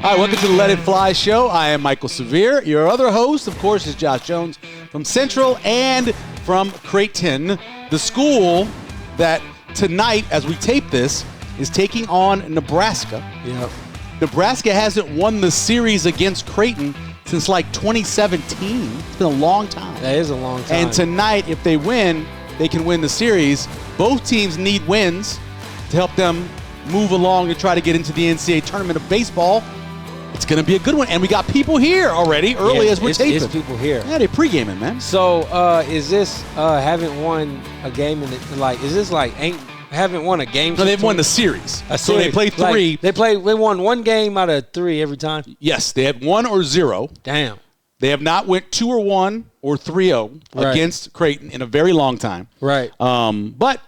Hi, welcome to the Let It Fly show. I am Michael Sevier. Your other host, of course, is Josh Jones from Central and from Creighton, the school that tonight, as we tape this, is taking on Nebraska. Yep. Nebraska hasn't won the series against Creighton since like 2017. It's been a long time. That is a long time. And tonight, if they win, they can win the series. Both teams need wins to help them move along and try to get into the NCAA tournament of baseball. It's going to be a good one. And we got people here already early as we're taping. It's people here. Yeah, they're pre-gaming, man. So is this haven't won a game in the, is this haven't won a game? No, they've won the series. So they played three. They won one game out of three every time? Yes, they had 1 or 0. Damn. They have not went 2 or 1 or 3-0 against Creighton in a very long time. Right. But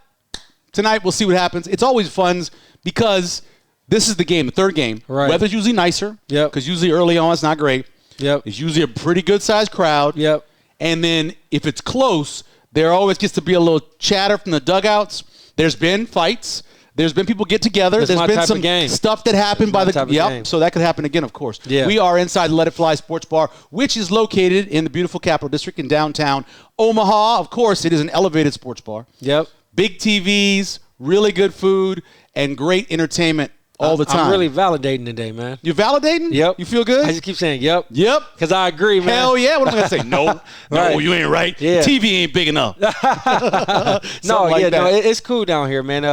tonight we'll see what happens. It's always fun because this is the game, the third game. Right. Weather's usually nicer. Yep. Because usually early on it's not great. Yep. It's usually a pretty good-sized crowd. Yep. And then if it's close, there always gets to be a little chatter from the dugouts. There's been fights. There's been people get together. There's been some stuff that happened by the game. So that could happen again, of course. Yeah. We are inside the Let It Fly Sports Bar, which is located in the beautiful Capital District in downtown Omaha. Of course, it is an elevated sports bar. Yep. Big TVs, really good food, and great entertainment all the time. I'm really validating today, man. You're validating? Yep. You feel good? I just keep saying yep. Yep. Because I agree, man. Hell yeah. What am I going to say? No. Right. No, you ain't right. Yeah. TV ain't big enough. No, it's cool down here, man.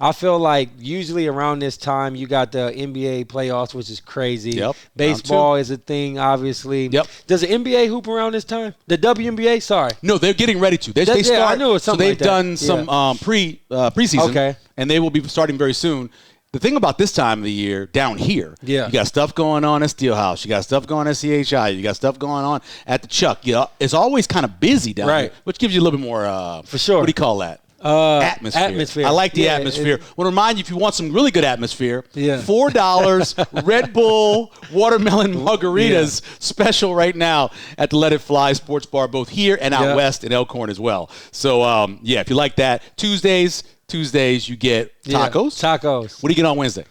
I feel like usually around this time you got the NBA playoffs, which is crazy. Yep. Baseball is a thing, obviously. Yep. Does the NBA hoop around this time? The WNBA? Sorry. No, they're getting ready to. They start. I knew it was something so like they've done some preseason. Okay. And they will be starting very soon. The thing about this time of the year down here, you got stuff going on at Steelhouse. You got stuff going on at CHI. You got stuff going on at the Chuck. It's always kind of busy down here, which gives you a little bit more, for sure. What do you call that? Atmosphere. I like the atmosphere. I want to remind you, if you want some really good atmosphere, $4 Red Bull watermelon margaritas special right now at the Let It Fly Sports Bar, both here and out west in Elkhorn as well. So, if you like that, Tuesdays you get tacos. Tacos. What do you get on Wednesday?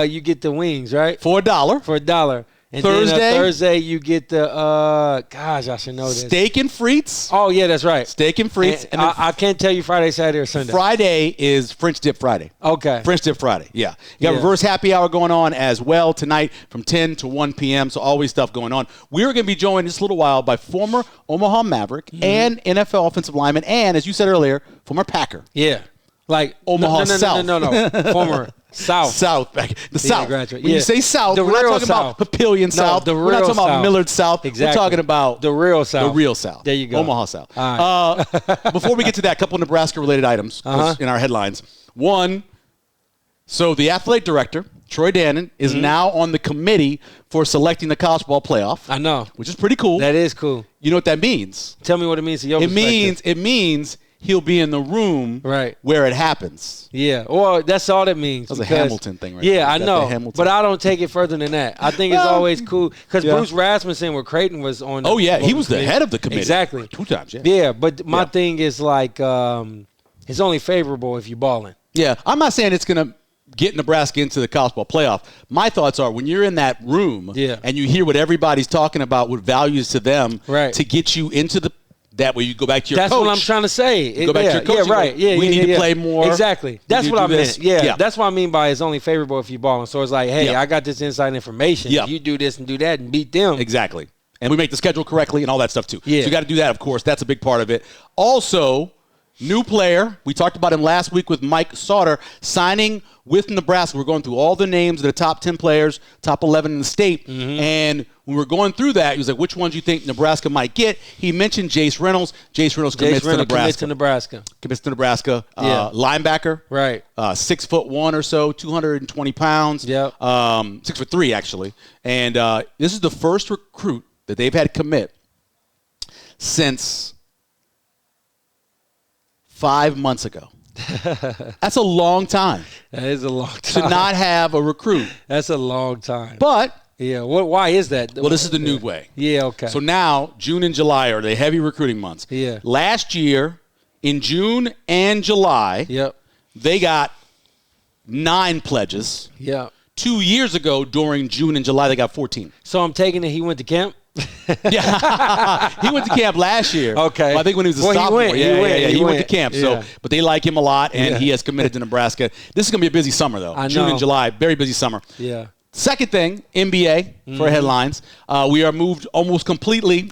You get the wings, right? For $1. For $1. And Thursday you get the, I should know this. Steak and frites. Oh, yeah, that's right. Steak and frites. And I can't tell you Friday, Saturday, or Sunday. Friday is French Dip Friday. Okay. French Dip Friday, yeah. You got reverse happy hour going on as well tonight from 10 to 1 p.m., so always stuff going on. We're going to be joined in just a little while by former Omaha Maverick and NFL offensive lineman and, as you said earlier, former Packer. Yeah. Like Omaha South. No. Former South. South. The South. Graduate. When you say South, we're not talking about Papillion South. The real we're not talking about South. Millard South. Exactly. We're talking about the real South. The real South. There you go. Omaha South. All right. Before we get to that, a couple of Nebraska-related items in our headlines. One, so the athletic director, Troy Dannen, is now on the committee for selecting the college ball playoff. I know. Which is pretty cool. That is cool. You know what that means? Tell me what it means to your perspective. It means he'll be in the room where it happens. Yeah. Well, that's all it means. That's a Hamilton thing right there. Yeah, I know. But I don't take it further than that. I think it's always cool. Because Bruce Rasmussen with Creighton was on the he was the head of the committee. Exactly. 2 times, Yeah, but my thing is like it's only favorable if you're balling. Yeah. I'm not saying it's going to get Nebraska into the college ball playoff. My thoughts are when you're in that room and you hear what everybody's talking about, what values to them to get you into the that way you go back to your coach. That's what I'm trying to say. Go back to your coach. Yeah, right. We need to play more. Exactly. That's what I meant. Yeah. That's what I mean by it's only favorable if you balling. So it's like, hey, I got this inside information. You do this and do that and beat them. Exactly. And we make the schedule correctly and all that stuff too. Yeah. So you got to do that, of course. That's a big part of it. Also, new player. We talked about him last week with Mike Sauter signing with Nebraska. We're going through all the names of the top 10 players, top 11 in the state. And when we're going through that, he was like, which ones do you think Nebraska might get? He mentioned Jace Reynolds. Jace Reynolds commits to Nebraska. Commits to Nebraska. Linebacker. Right. 6'1" or so, 220 pounds. Yeah. 6'3" actually. And this is the first recruit that they've had commit since 5 months ago. That's a long time. That is a long time. To not have a recruit. That's a long time. But yeah, why is that? Well, this is the new way. Yeah, okay. So now June and July are the heavy recruiting months. Yeah. Last year, in June and July, they got 9 pledges. Yeah. 2 years ago during June and July, they got 14. So I'm taking it he went to camp? Yeah, he went to camp last year. Okay. Well, I think when he was a sophomore. He went to camp. Yeah. So, but they like him a lot, and he has committed to Nebraska. This is going to be a busy summer, though. I know. June and July, very busy summer. Yeah. Second thing, NBA for headlines. We are moved almost completely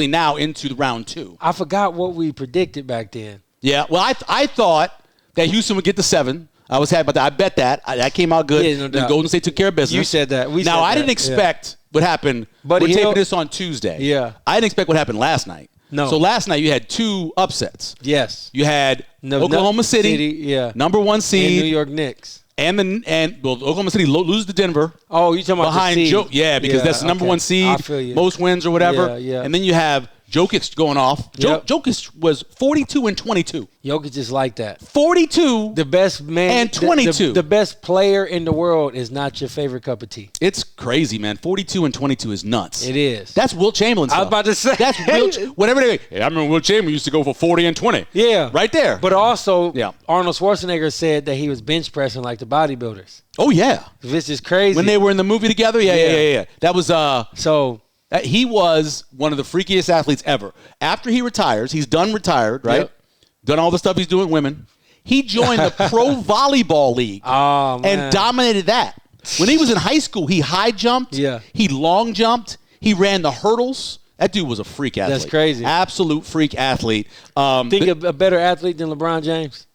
now into the round 2. I forgot what we predicted back then. Yeah, well, I thought that Houston would get to 7. I was happy about that. I bet that. That came out good. Yeah, no doubt. Golden State took care of business. You said that. I didn't expect what happened. We're taping this on Tuesday. Yeah. I didn't expect what happened last night. No. So last night you had 2 upsets. Yes. You had Oklahoma City, number 1 seed. And New York Knicks. And Oklahoma City loses to Denver. Oh, you talking about behind the seed? because that's the number 1 seed. I feel you. Most wins or whatever. Yeah. And then you have Jokic going off. Yep. Jokic was 42 and 22. Jokic is like that. 42 The best man and 22. The best player in the world is not your favorite cup of tea. It's crazy, man. 42 and 22 is nuts. It is. That's Wilt Chamberlain stuff. I was about to say. That's whatever they. Hey, I remember Wilt Chamberlain used to go for 40 and 20. Yeah. Right there. But also, Yeah. Arnold Schwarzenegger said that he was bench pressing like the bodybuilders. Oh, yeah. This is crazy. When they were in the movie together? Yeah. That was So he was one of the freakiest athletes ever. After he retires, he's retired, right? Yep. Done all the stuff he's doing with women. He joined the Pro Volleyball League and dominated that. When he was in high school, he high jumped. Yeah. He long jumped. He ran the hurdles. That dude was a freak athlete. That's crazy. Absolute freak athlete. Think a better athlete than LeBron James?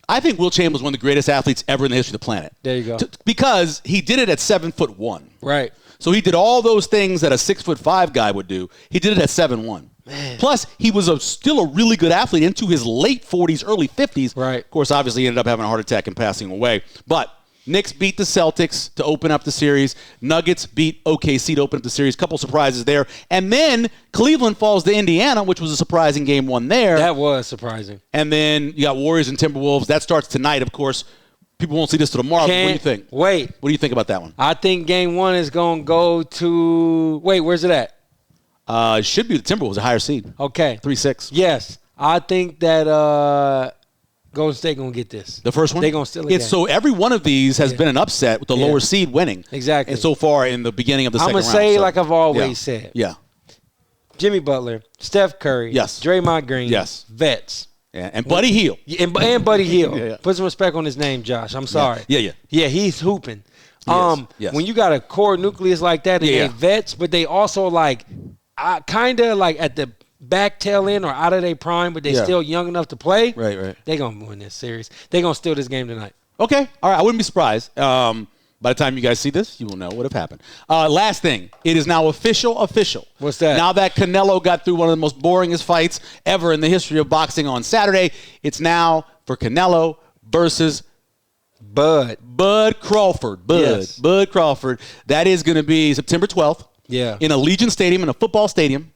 I think Wilt Chamberlain was one of the greatest athletes ever in the history of the planet. There you go. Because he did it at 7'1". Right. So he did all those things that a 6'5" guy would do. He did it at 7'1". Man. Plus, he was still a really good athlete into his late 40s, early 50s. Right. Of course, obviously, he ended up having a heart attack and passing away. But Knicks beat the Celtics to open up the series. Nuggets beat OKC to open up the series. Couple surprises there. And then Cleveland falls to Indiana, which was a surprising game 1 there. That was surprising. And then you got Warriors and Timberwolves. That starts tonight, of course. People won't see this till tomorrow. What do you think? Wait. What do you think about that one? I think game 1 is going to go to – wait, where's it at? It should be the Timberwolves, a higher seed. Okay. 3-6. Yes. I think that Golden State going to get this. The first one? They're going to steal it. So every one of these has been an upset with the lower seed winning. Exactly. And so far in the beginning of the second round. I'm going to say like I've always said. Yeah. Jimmy Butler, Steph Curry, Yes. Draymond Green, Yes. vets. Yeah. And Buddy Hield. And Buddy Hield. Yeah. Put some respect on his name, Josh. I'm sorry. Yeah. Yeah, he's hooping. Yes. When you got a core nucleus like that and they vets, but they also kind of like at the back tail end or out of their prime, but they still young enough to play. Right. They're going to win this series. They're going to steal this game tonight. Okay. All right. I wouldn't be surprised. By the time you guys see this, you will know what have happened. Last thing. It is now official. What's that? Now that Canelo got through one of the most boringest fights ever in the history of boxing on Saturday, it's now for Canelo versus Bud Crawford. Yes. Bud Crawford. That is going to be September 12th. Yeah. In Allegiant Stadium, in a football stadium.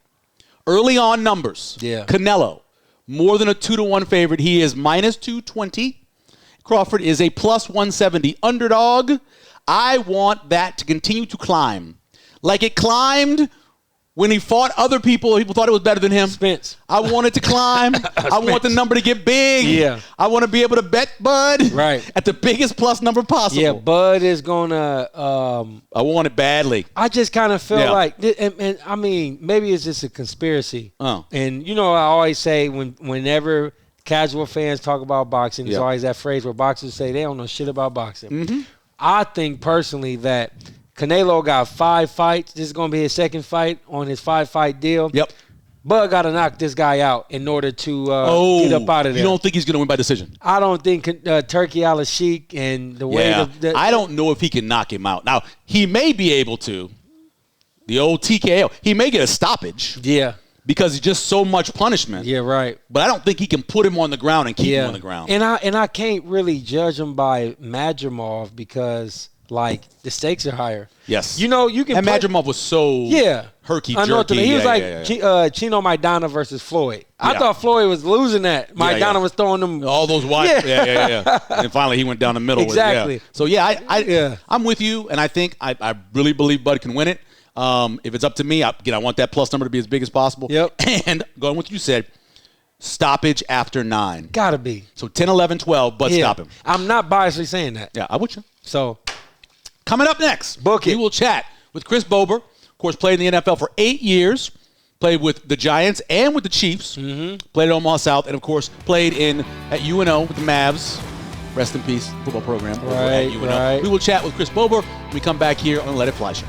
Early on numbers. Yeah. Canelo, more than a 2-1 favorite. He is minus 220. Crawford is a plus 170 underdog. I want that to continue to climb. Like it climbed when he fought other people. People thought it was better than him. Spence. I want it to climb. I want the number to get big. Yeah. I want to be able to bet Bud at the biggest plus number possible. Yeah, Bud is going to I want it badly. I just kind of feel like, and I mean, maybe it's just a conspiracy. Oh. And, I always say whenever casual fans talk about boxing, there's always that phrase where boxers say they don't know shit about boxing. Mm-hmm. I think personally that Canelo got 5 fights. This is going to be his second fight on his 5-fight deal. Yep. Bud got to knock this guy out in order to get up out of there. You don't think he's going to win by decision? I don't think Turkey Al-Sheikh and the way I don't know if he can knock him out. Now, he may be able to. The old TKO. He may get a stoppage. Yeah. Because it's just so much punishment. Yeah, right. But I don't think he can put him on the ground and keep him on the ground. And I can't really judge him by Madrimov because the stakes are higher. Yes. You can. And Madrimov was so herky-jerky. He was Chino Maidana versus Floyd. I thought Floyd was losing that. Maidana was throwing them all those wide. Yeah. And finally he went down the middle. Exactly. So I'm with you, and I think I really believe Bud can win it. If it's up to me, I want that plus number to be as big as possible. Yep. And going with what you said, stoppage after 9. Gotta be. So 10, 11, 12, Bud stop him. I'm not biasly saying that. Yeah, I would you. So Coming up next, Book it. We will chat with Chris Bober. Of course, played in the NFL for 8 years. Played with the Giants and with the Chiefs. Played at Omaha South, and of course, played at UNO with the Mavs. Rest in peace, football program at UNO. Right. We will chat with Chris Bober when we come back here on the Let It Fly Show.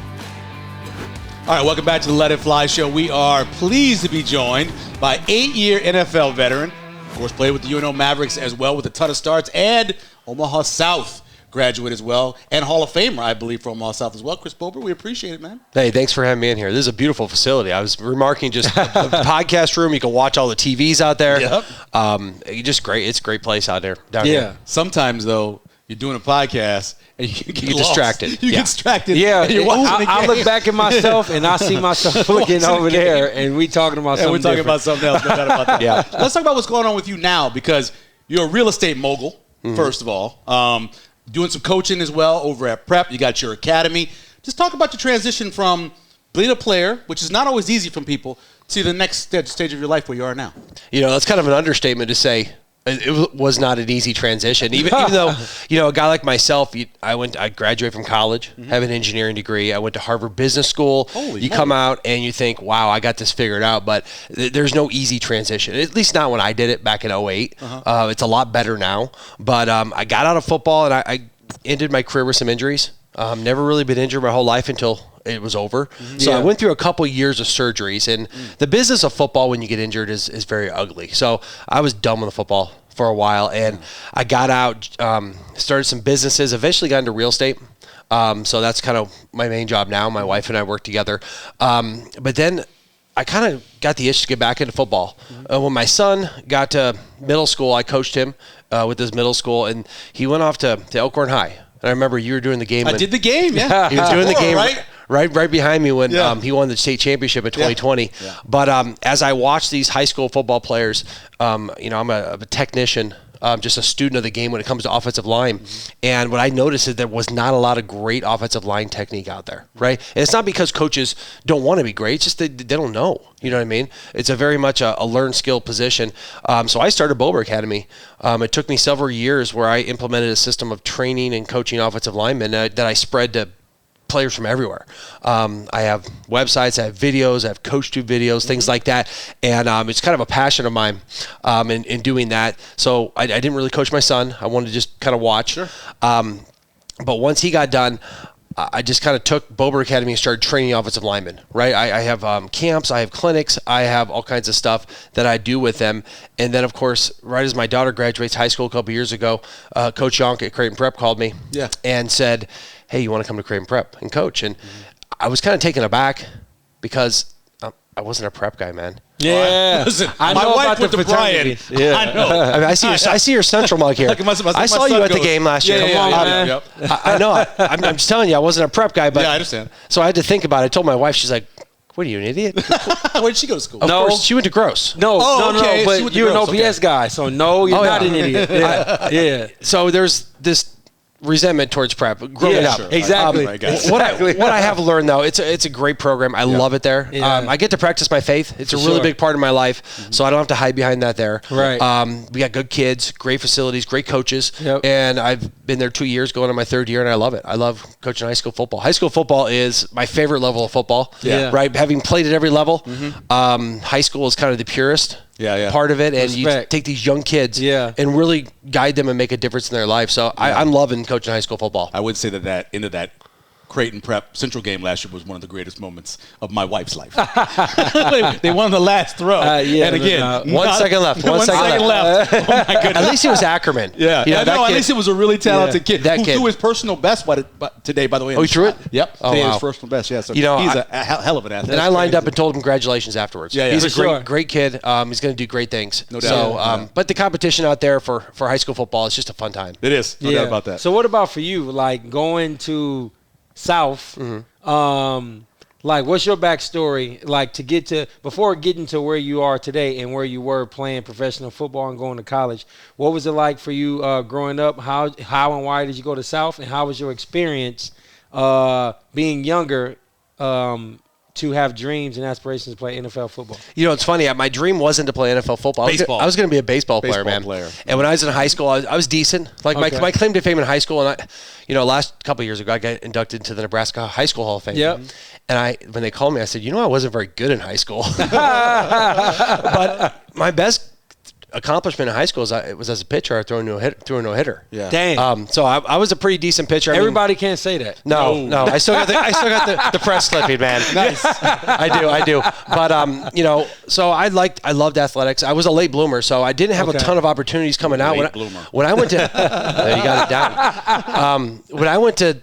All right, welcome back to the Let It Fly Show. We are pleased to be joined by 8-year NFL veteran. Of course, played with the UNO Mavericks as well with a ton of starts, and Omaha South graduate as well, and Hall of Famer, I believe, from Omaha South as well. Chris Bober, we appreciate it, man. Hey, thanks for having me in here. This is a beautiful facility. I was remarking just a podcast room. You can watch all the TVs out there. Yep. Just great. It's a great place out there. Yeah. Here. Sometimes, though, you're doing a podcast and you get distracted. You get distracted. Yeah, and you're watching the I game. look back at myself and I see myself looking over there, and we talking about something we're talking different. about something else. No doubt about that. Yeah. Let's talk about what's going on with you now, because you're a real estate mogul, first of all. Doing some coaching as well over at Prep. You got your academy. Just talk about your transition from being a player, which is not always easy for people, to the next stage of your life where you are now. That's kind of an understatement to say it was not an easy transition. Even though, a guy like myself, I graduated from college, have an engineering degree. I went to Harvard Business School. Holy come out and you think, wow, I got this figured out. But there's no easy transition, at least not when I did it back in 2008. It's a lot better now. But I got out of football and I ended my career with some injuries. Never really been injured my whole life until it was over. So I went through a couple years of surgeries, and the business of football when you get injured is very ugly. So I was done with the football for a while, and I got out, started some businesses, eventually got into real estate. So that's kind of my main job now. My wife and I work together. But then I kind of got the itch to get back into football. When my son got to middle school, I coached him with his middle school, and he went off to Elkhorn High. And I remember you were doing the game. I did the game, yeah. He was doing the game right behind me when he won the state championship in 2020. Yeah. But as I watched these high school football players, I'm a technician, just a student of the game when it comes to offensive line. And what I noticed is there was not a lot of great offensive line technique out there, right? And it's not because coaches don't want to be great. It's just they don't know. You know what I mean? It's a very much a learned skill position. So I started Bober Academy. It took me several years where I implemented a system of training and coaching offensive linemen that I spread to players from everywhere. I have websites, I have videos, I have CoachTube videos, things like that. And it's kind of a passion of mine in doing that. So I didn't really coach my son. I wanted to just kind of watch. Sure. But once he got done, I just kind of took Bober Academy and started training offensive linemen, right? I have camps, I have clinics, I have all kinds of stuff that I do with them. And then, of course, right as my daughter graduates high school a couple years ago, Coach Yonk at Creighton Prep called me and said, hey, you want to come to Creighton Prep and coach? And I was kind of taken aback because I wasn't a prep guy, man. Yeah, I know my wife went to Brian. Yeah, I know. I mean, I see your central mug here. I saw you at the game last year. I know. I'm just telling you, I wasn't a prep guy, but I understand. So I had to think about it. I told my wife, she's like, "What are you, an idiot?" Where did she go to school? Of course, she went to Gross. No, okay. but you're an OPS guy, so no, you're not an idiot. Yeah. So there's this resentment towards prep growing up. Sure. Exactly. What I have learned though, it's a great program. I love it there. I get to practice my faith. It's a really big part of my life, so I don't have to hide behind that there. Right. We got good kids, great facilities, great coaches, and I've been there 2 years, going on my third year, and I love it. I love coaching high school football. High school football is my favorite level of football. Right. Having played at every level, high school is kind of the purest. Part of it, and you take these young kids and really guide them and make a difference in their life. So I'm loving coaching high school football. I would say that into that Creighton Prep Central game last year was one of the greatest moments of my wife's life. They won the last throw. And again, 1 second left. 1 second left. Oh, my goodness. At least it was Ackerman. At least it was a really talented kid who threw his personal best today, by the way. Oh, he threw it? Yep. Oh, today his personal best. Yeah, so he's a hell of an athlete. And I lined up and told him congratulations afterwards. He's a great kid. He's going to do great things. No doubt. So, but the competition out there for high school football is just a fun time. It is. No doubt about that. So what about for you, like going to South, like what's your backstory, like to get to, before getting to where you are today and where you were playing professional football and going to college, what was it like for you growing up? How and why did you go to South, and how was your experience being younger, to have dreams and aspirations to play NFL football? You know, it's funny. My dream wasn't to play NFL football. Baseball. I was going to be a baseball player, man. And when I was in high school, I was decent. Like my claim to fame in high school, and last couple of years ago, I got inducted into the Nebraska High School Hall of Fame. Yep. And when they called me, I said, I wasn't very good in high school. But my best accomplishment in high school was as a pitcher. I threw a no-hitter. Yeah. Dang. So I was a pretty decent pitcher. Everybody can't say that. No. I still got the press clipping, man. Nice. I do. But so I loved athletics. I was a late bloomer, so I didn't have a ton of opportunities coming out. When I went to you got it down. When I went to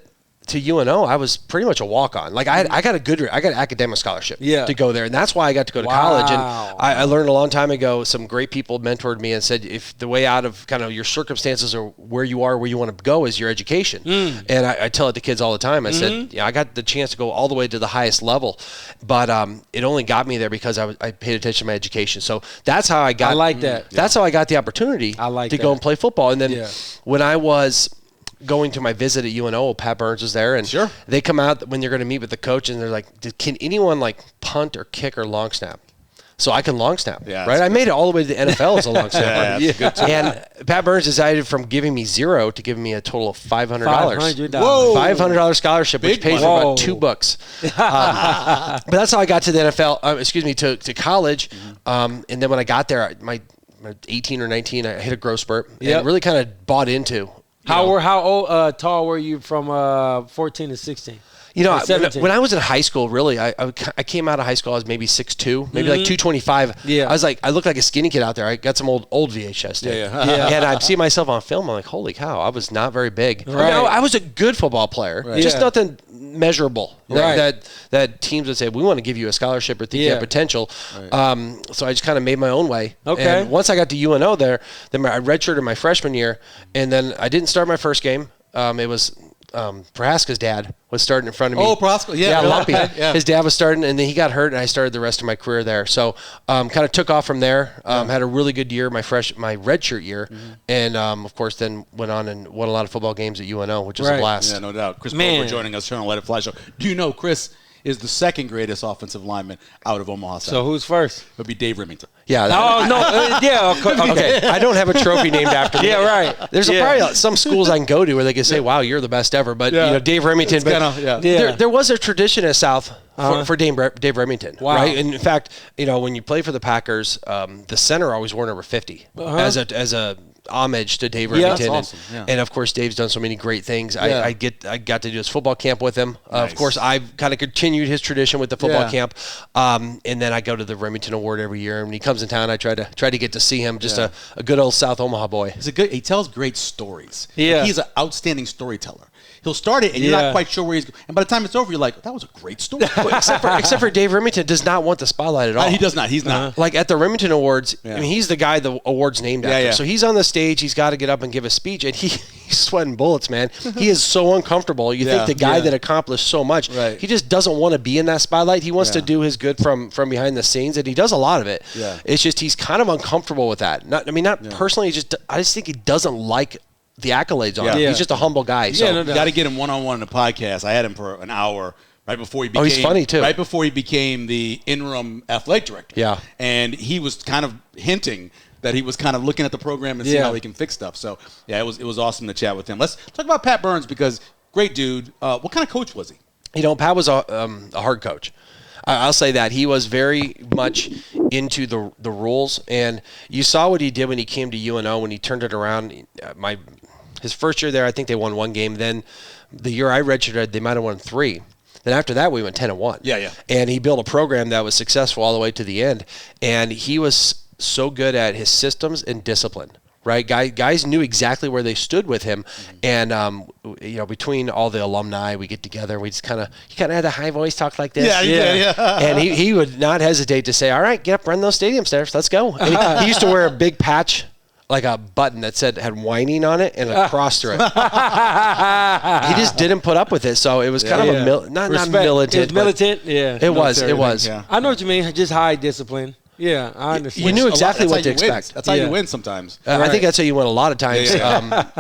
UNO, I was pretty much a walk-on. Like I got an academic scholarship to go there, and that's why I got to go to college. And I learned a long time ago. Some great people mentored me and said, if the way out of kind of your circumstances or where you are, where you want to go, is your education. And I tell it to kids all the time. I said, I got the chance to go all the way to the highest level, but it only got me there because I paid attention to my education. So that's how I got. I like that. That's how I got the opportunity to go and play football. And then when I was going to my visit at UNO, Pat Burns was there, and they come out when you're going to meet with the coach, and they're like, can anyone like punt or kick or long snap? So I can long snap, right? I made it all the way to the NFL as a long snapper. And Pat Burns decided from giving me $0 to giving me a total of $500. Whoa. $500 scholarship, which pays for about 2 books. But that's how I got to the NFL, to college. And then when I got there, my 18 or 19, I hit a growth spurt and really kind of bought into. How tall were you from 14 to 16? When I was in high school, really, I came out of high school, I was maybe 6'2", maybe like 225. Yeah. I looked like a skinny kid out there. I got some old VHS tape. And I see myself on film. I'm like, holy cow, I was not very big. Right. I was a good football player, just nothing measurable. That teams would say, we want to give you a scholarship or think you have potential. Right. So I just kind of made my own way. Okay. And once I got to UNO there, then I redshirted my freshman year, and then I didn't start my first game. It was Prohaska's dad was starting in front of me. Oh, Prohaska, Lumpy. His dad was starting, and then he got hurt, and I started the rest of my career there. So, kind of took off from there. Had a really good year, my redshirt year, and of course, then went on and won a lot of football games at UNO, which was a blast. Yeah, no doubt. Chris Bower joining us here on Let It Fly Show. Do you know Chris is the second greatest offensive lineman out of Omaha South? So who's first? It would be Dave Remington. Yeah. Okay. I don't have a trophy named after me. Yeah, right. There's probably some schools I can go to where they can say, "Wow, you're the best ever." But Dave Remington. There was a tradition at South for Dave Remington. Wow. Right. And in fact, when you play for the Packers, the center always wore number 50 as a homage to Dave Remington. That's awesome. And of course, Dave's done so many great things. I got to do his football camp with him. Nice. Of course, I've kind of continued his tradition with the football camp. And then I go to the Remington Award every year. And when he comes in town, I try to get to see him. Just a good old South Omaha boy. He tells great stories. Yeah. He's an outstanding storyteller. He'll start it, and you're not quite sure where he's going. And by the time it's over, you're like, that was a great story. except for Dave Remington does not want the spotlight at all. He does not. He's not. Like at the Remington Awards, he's the guy the award's named after. Yeah. So he's on the stage. He's got to get up and give a speech, and he's sweating bullets, man. He is so uncomfortable. You think the guy that accomplished so much, he just doesn't want to be in that spotlight. He wants to do his good from behind the scenes, and he does a lot of it. Yeah. It's just he's kind of uncomfortable with that. Not personally. I just think he doesn't like the accolades on him. He's just a humble guy. So you got to get him one-on-one in the podcast. I had him for an hour right before he became. He's funny too. Right before he became the interim athletic director. Yeah, and he was kind of hinting that he was kind of looking at the program and seeing how he can fix stuff. So it was awesome to chat with him. Let's talk about Pat Burns because great dude. What kind of coach was he? Pat was a hard coach. I'll say that he was very much into the rules, and you saw what he did when he came to UNO when he turned it around. His first year there, I think they won 1 game. Then the year I redshirted, they might have won 3. Then after that, we went 10-1. Yeah. And he built a program that was successful all the way to the end. And he was so good at his systems and discipline. Right, guys knew exactly where they stood with him, and between all the alumni, we get together. We just he kind of had a high voice, talk like this. Yeah. And he would not hesitate to say, "All right, get up, run those stadium stairs, let's go." And he used to wear a big patch, like a button that had whining on it and a cross through it. He just didn't put up with it, so it was kind of not militant. It was militant, It was. Yeah. I know what you mean. Just high discipline. Yeah, I understand. You knew exactly what to expect. That's how you win sometimes. I think that's how you win a lot of times.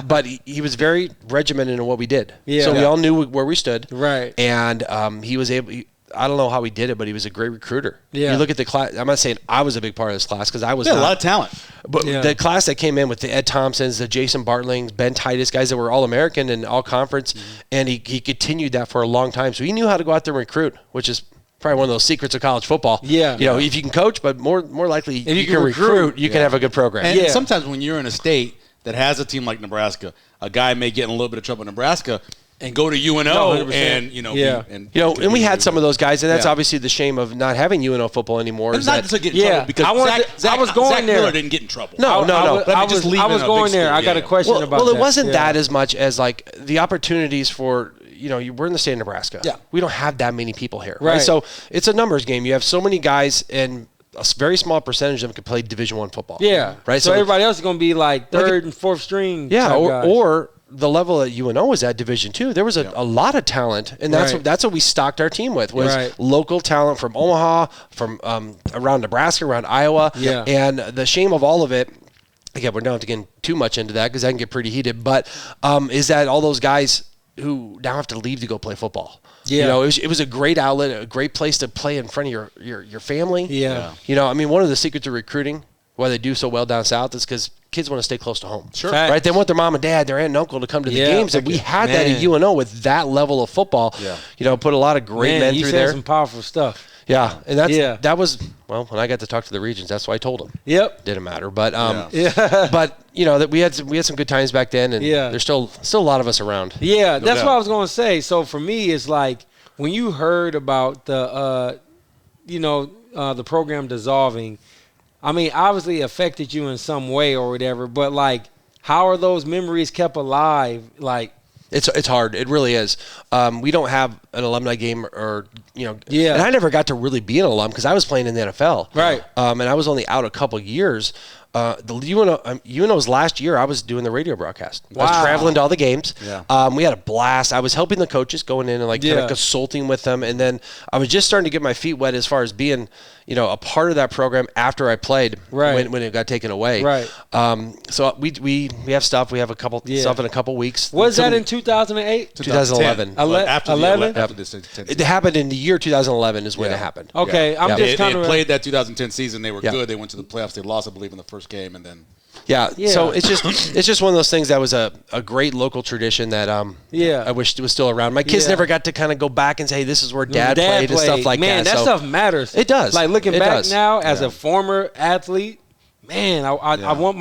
But he was very regimented in what we did. Yeah. So we all knew where we stood. Right. And he was able. I don't know how he did it, but he was a great recruiter. Yeah. You look at the class. I'm not saying I was a big part of this class because I was a not. lot of talent. But the class that came in with the Ed Thompsons, the Jason Bartlings, Ben Titus, guys that were all-American and all-conference, and he continued that for a long time. So he knew how to go out there and recruit, which is probably one of those secrets of college football. Yeah. If you can coach, but more likely if you can recruit, you can have a good program. And sometimes when you're in a state that has a team like Nebraska, a guy may get in a little bit of trouble in Nebraska and go to UNO and and we had some of those guys, and that's obviously the shame of not having UNO football anymore. It's not just to get in trouble because I was going Zach there. Miller didn't get in trouble. No. I was going there. I got a question about that. Well, it wasn't that as much as like the opportunities for. We're in the state of Nebraska. Yeah. We don't have that many people here, right? So it's a numbers game. You have so many guys, and a very small percentage of them can play Division I football. Yeah. Right. So everybody else is going to be like third and fourth string. Yeah. Or the level that UNO was at Division II, there was a lot of talent, and that's what we stocked our team with was local talent from Omaha, from around Nebraska, around Iowa. Yeah. And the shame of all of it. Again, we're not getting too much into that because that can get pretty heated. But is that all those guys who now have to leave to go play football. Yeah. It was a great outlet, a great place to play in front of your family. Yeah. One of the secrets of recruiting, why they do so well down south, is because kids want to stay close to home. Sure. Right? They want their mom and dad, their aunt and uncle to come to the games. And we had that at UNO with that level of football. Yeah. Put a lot of great men through there. You said some powerful stuff. Yeah, and that was when I got to talk to the Regents, that's what I told them. Yep, didn't matter, but but that we had some good times back then, and there's still a lot of us around. Yeah, that's what I was going to say. So for me, it's like when you heard about the the program dissolving. I mean, obviously it affected you in some way or whatever, but like, how are those memories kept alive? Like. It's hard. It really is. We don't have an alumni game And I never got to really be an alum because I was playing in the NFL. Right. And I was only out a couple years. The UNO's last year, I was doing the radio broadcast. Wow. I was traveling to all the games. Yeah. We had a blast. I was helping the coaches going in and kind of consulting with them. And then I was just starting to get my feet wet as far as being, a part of that program after I played when it got taken away. Right. So we have stuff. We have a couple stuff in a couple weeks. Was that in 2008? 2011. After 11? this It happened in the year 2011 is when it happened. Okay. I'm just kind of played that 2010 season. They were good. They went to the playoffs. They lost, I believe, in the first game, and then so it's just one of those things that was a great local tradition that I wish it was still around. My kids never got to kind of go back and say, hey, this is where dad played and stuff like that. Man, that stuff matters. It does. Like looking back now as a former athlete, man, I want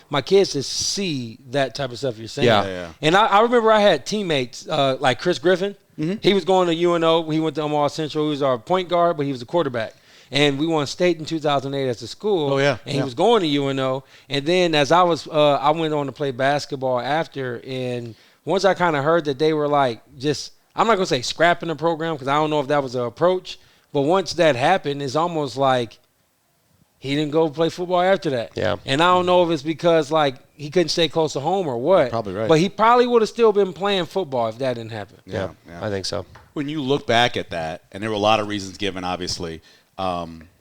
my kids to see that type of stuff you're saying. Yeah. And I remember I had teammates like Chris Griffin. Mm-hmm. He was going to UNO. He went to Omaha Central. He was our point guard, but he was a quarterback. And we won state in 2008 as a school. And he was going to UNO. And then as I went on to play basketball after. And once I kind of heard that they were like I'm not going to say scrapping the program because I don't know if that was an approach. But once that happened, it's almost like he didn't go play football after that. Yeah. And I don't know if it's because like he couldn't stay close to home or what. Probably right. But he probably would have still been playing football if that didn't happen. Yeah. I think so. When you look back at that, and there were a lot of reasons given, obviously.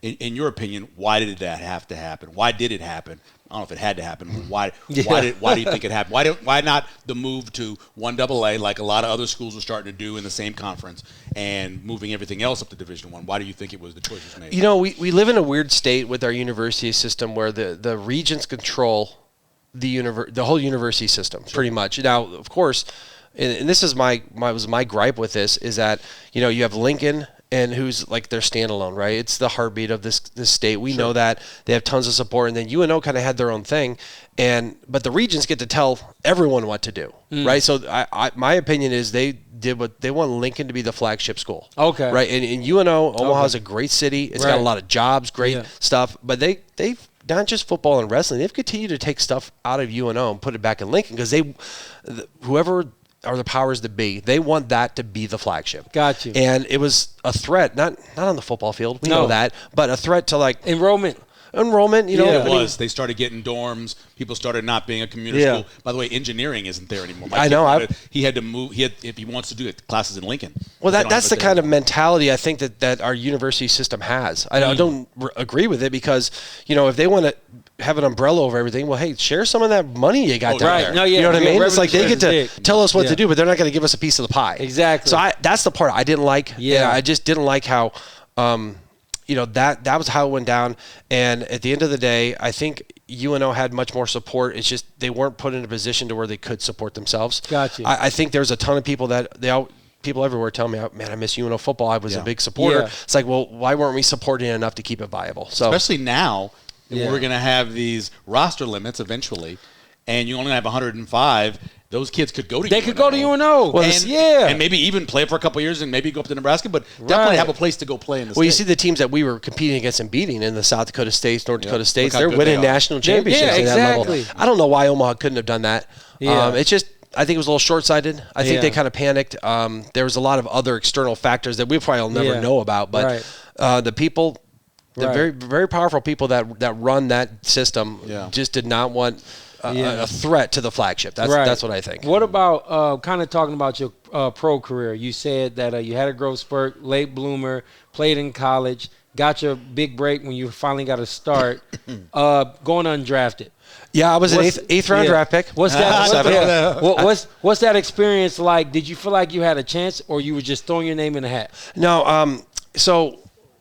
In your opinion, why did that have to happen? Why did it happen? I don't know if it had to happen. Why do you think it happened? Why not the move to 1AA like a lot of other schools are starting to do in the same conference and moving everything else up to Division I? Why do you think it was the choice was made? We live in a weird state with our university system where the regions control the whole university system pretty much. Now, of course, and this is my gripe with this is that you have Lincoln. And who's like their standalone, right? It's the heartbeat of this state. We know that they have tons of support, and then UNO kind of had their own thing, but the regions get to tell everyone what to do, right? So my opinion is they did what they want Lincoln to be the flagship school, okay, right? And UNO Omaha is a great city. It's got a lot of jobs, great stuff, but they've not just football and wrestling. They've continued to take stuff out of UNO and put it back in Lincoln because whoever are the powers that be. They want that to be the flagship. Got you. And it was a threat, not on the football field. We know that, but a threat to like enrollment. It was. They started getting dorms. People started not being a commuter school. By the way, engineering isn't there anymore. I know. He had to move. If he wants to do it, classes in Lincoln. Well, that's the kind of mentality I think that our university system has. I don't agree with it because, if they want to have an umbrella over everything. Well, hey, share some of that money you got down there. No, yeah, you know what I mean? It's like they get to big. tell us what to do, but they're not going to give us a piece of the pie. Exactly. So that's the part I didn't like. Yeah. I just didn't like how, that was how it went down. And at the end of the day, I think UNO had much more support. It's just they weren't put in a position to where they could support themselves. Gotcha. I think there's a ton of people people everywhere tell me, man, I miss UNO football. I was a big supporter. Yeah. It's like, well, why weren't we supporting enough to keep it viable? So especially now, we're going to have these roster limits eventually, and you only have 105. Those kids could go to They UNO. could go to UNO. Well, and maybe even play for a couple of years and maybe go up to Nebraska, but definitely have a place to go play in the state. You see the teams that we were competing against and beating in the South Dakota States, North Dakota States, they're good winning they are. national championships at that level. I don't know why Omaha couldn't have done that. Yeah. It's just I think it was a little short-sighted. I think they kind of panicked. There was a lot of other external factors that we probably will never know about, but the people, the very, very powerful people that run that system just did not want a threat to the flagship. That's what I think. What about kind of talking about your pro career? You said that you had a growth spurt, late bloomer, played in college, got your big break when you finally got a start, going undrafted. Yeah, I was an eighth round draft pick. What's that? What's that experience like? Did you feel like you had a chance, or you were just throwing your name in the hat? No. So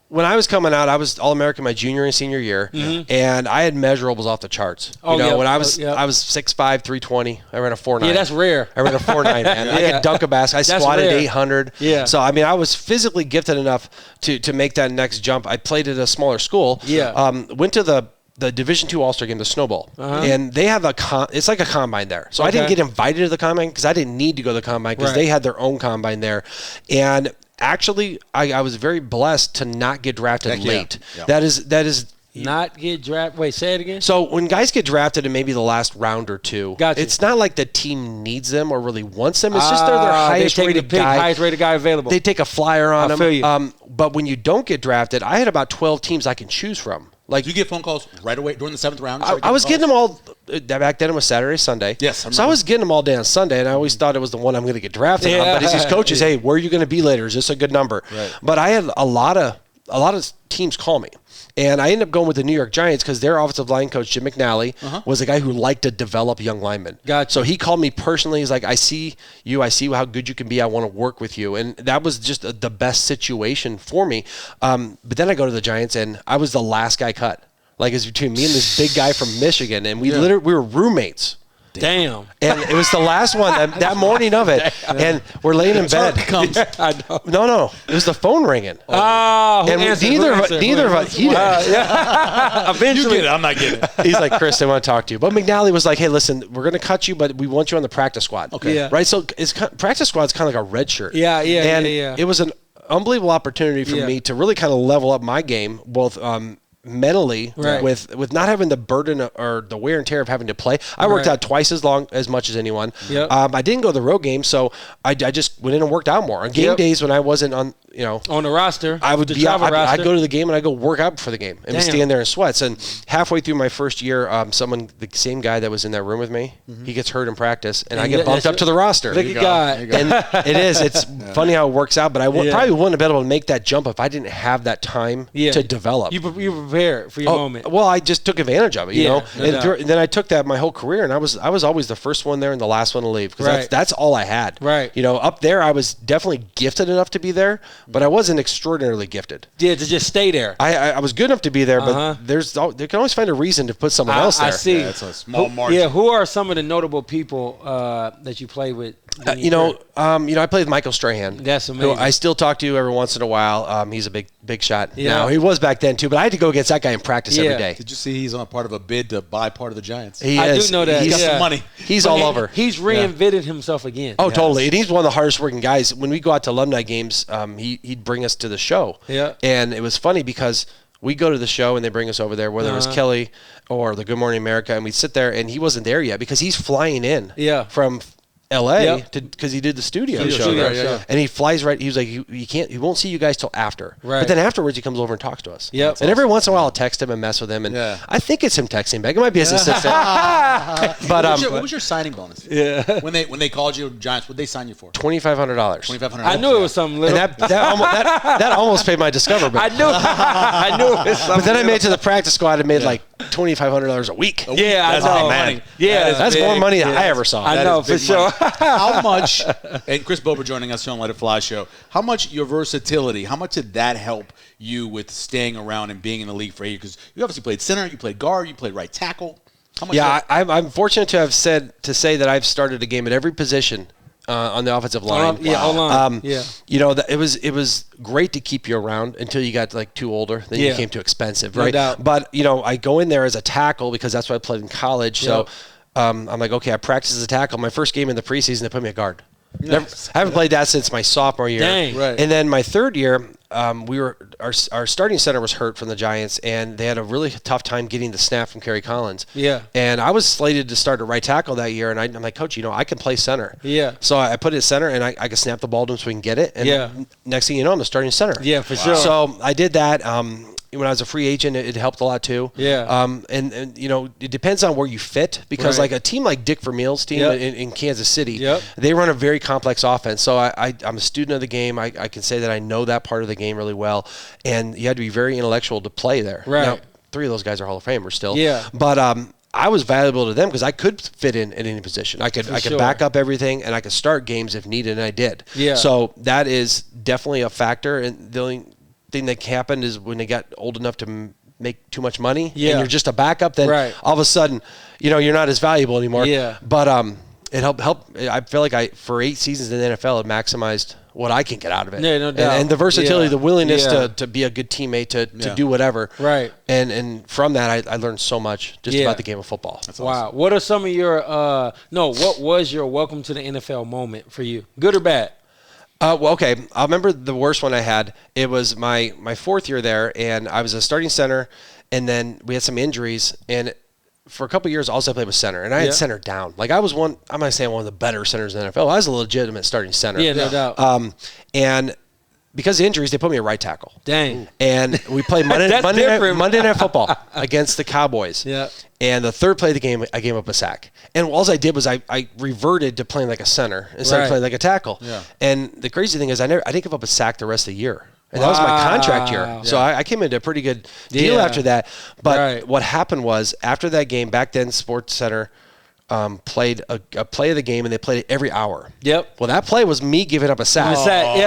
when I was coming out, I was All-American my junior and senior year, and I had measurables off the charts. When I was 6'5", 320. I ran a 4.9. Yeah, that's rare. I ran a 4.9, man. I could dunk a basket. I squatted 800. Yeah. So I mean, I was physically gifted enough to make that next jump. I played at a smaller school. Yeah. Went to the Division II All-Star game, the Snowball, and they have it's like a combine there. So I didn't get invited to the combine because I didn't need to go to the combine because they had their own combine there. And actually, I was very blessed to not get drafted late. Yeah. That is not get drafted. Wait, say it again. So when guys get drafted in maybe the last round or two, it's not like the team needs them or really wants them. It's just they're their highest rated guy. Highest rated guy available. They take a flyer on them. I feel you. But when you don't get drafted, I had about 12 teams I can choose from. Like, do you get phone calls right away during the 7th round? I was getting them all. Back then it was Saturday, Sunday. Yes. So I was getting them all day on Sunday, and I always thought it was the one I'm going to get drafted on. But as these coaches, hey, where are you going to be later? Is this a good number? Right. But I had a lot of teams call me. And I ended up going with the New York Giants because their offensive line coach, Jim McNally, was a guy who liked to develop young linemen. Gotcha. So he called me personally. He's like, I see you. I see how good you can be. I want to work with you. And that was just the best situation for me. But then I go to the Giants, and I was the last guy cut. Like, it's between me and this big guy from Michigan, and we were roommates. Damn. And it was the last one that morning of it, and we're laying in bed. I know. No, it was the phone ringing. And neither of us. He did. Eventually, you get it. I'm not getting it. He's like, Chris, they want to talk to you. But McNally was like, hey, listen, we're going to cut you, but we want you on the practice squad. Okay. Yeah. Right. So practice squad's kind of like a red shirt. Yeah. It was an unbelievable opportunity for me to really kind of level up my game, both mentally with not having the burden or the wear and tear of having to play. I worked out twice as much as anyone. Yep. I didn't go to the road game, so I just went in and worked out more. On game days when I wasn't on the roster, I would be I'd go to the game and I'd go work out before the game and be standing there in sweats. And halfway through my first year, the same guy that was in that room with me, he gets hurt in practice, and I get bumped up to the roster. Look at God. And it's funny how it works out, but I probably wouldn't have been able to make that jump if I didn't have that time to develop. You prepared for your moment. Well, I just took advantage of it, you know. And then I took that my whole career, and I was always the first one there and the last one to leave because that's all I had. Right. Up there, I was definitely gifted enough to be there, but I wasn't extraordinarily gifted. Yeah, to just stay there. I was good enough to be there, but they can always find a reason to put someone else there. I see. Yeah, it's a small margin. Yeah, who are some of the notable people that you play with? I played with Michael Strahan. That's amazing. Who I still talk to every once in a while. He's a big shot now. He was back then too, but I had to go against that guy in practice every day. Did you see he's on a part of a bid to buy part of the Giants? I do know that. He's got some money. He's all over. He's reinvented himself again. Oh, totally. And he's one of the hardest working guys. When we go out to alumni games, he'd bring us to the show. Yeah. And it was funny because we go to the show and they bring us over there, whether it was Kelly or the Good Morning America, and we'd sit there and he wasn't there yet because he's flying in from LA because he did the studio show there. And he flies right. He was like, he won't see you guys till after. Right. But then afterwards he comes over and talks to us. Yep. And every once in a while I'll text him and mess with him. And I think it's him texting back. It might be his assistant. But what was your signing bonus? Yeah. When they called you Giants, what did they sign you for? $2,500. $2,500. I knew it was something little. And that almost paid my Discover bill. I knew it was something. But then I made it to the practice squad and made like $2,500 a week. Yeah, That's I know. big money. Yeah, That's big. more money than I ever saw. I know, for sure. How much, and Chris Bober joining us here on Let It Fly show, how much your versatility, how much did that help you with staying around and being in the league for 8 years? Because you obviously played center, you played guard, you played right tackle. How much? Yeah, I'm fortunate to say that I've started a game at every position on the offensive line. You know, it was great to keep you around until you got like too older. Then you became too expensive, right? No doubt. But you know, I go in there as a tackle because that's what I played in college. So I'm like, okay, I practice as a tackle. My first game in the preseason, they put me at guard. Nice. I haven't played that since my sophomore year. Dang. Right. And then my third year, our starting center was hurt from the Giants, and they had a really tough time getting the snap from Kerry Collins. Yeah. And I was slated to start at right tackle that year, and I'm like, Coach, you know, I can play center. Yeah. So I put it at center, and I could snap the ball to him so we can get it. And next thing you know, I'm the starting center. Yeah, for sure. So I did that. When I was a free agent, it helped a lot too. Yeah. And you know, it depends on where you fit because like a team like Dick Vermeil's team in Kansas City, they run a very complex offense. So I'm a student of the game. I can say that I know that part of the game really well. And you had to be very intellectual to play there. Right. Now, 3 of those guys are Hall of Famers still. Yeah. But I was valuable to them because I could fit in at any position. I could back up everything, and I could start games if needed, and I did. Yeah. So that is definitely a factor. And the only thing that happened is when they got old enough to make too much money, and you're just a backup, then all of a sudden, you know, you're not as valuable anymore. Yeah. But it helped. I feel like for 8 seasons in the NFL, it maximized what I can get out of it. Yeah, no doubt. And the versatility, the willingness to be a good teammate, to do whatever. Right. And from that, I learned so much just about the game of football. That's awesome. What are some of your what was your welcome to the NFL moment for you? Good or bad? Well, okay. I remember the worst one I had. It was my 4th year there, and I was a starting center, and then we had some injuries, and for a couple of years, all I played was center, and I had center down. Like I was one of the better centers in the NFL. I was a legitimate starting center. Yeah, no doubt. And because of injuries, they put me at right tackle. Dang. And we played Monday Night Football against the Cowboys. Yeah. And the third play of the game, I gave up a sack. And all I did was I reverted to playing like a center instead of playing like a tackle. Yeah. And the crazy thing is I didn't give up a sack the rest of the year. And that was my contract year. Yeah. So I came into a pretty good deal after that. But what happened was after that game, back then Sports Center played a play of the game, and they played it every hour. Yep. Well, that play was me giving up a sack.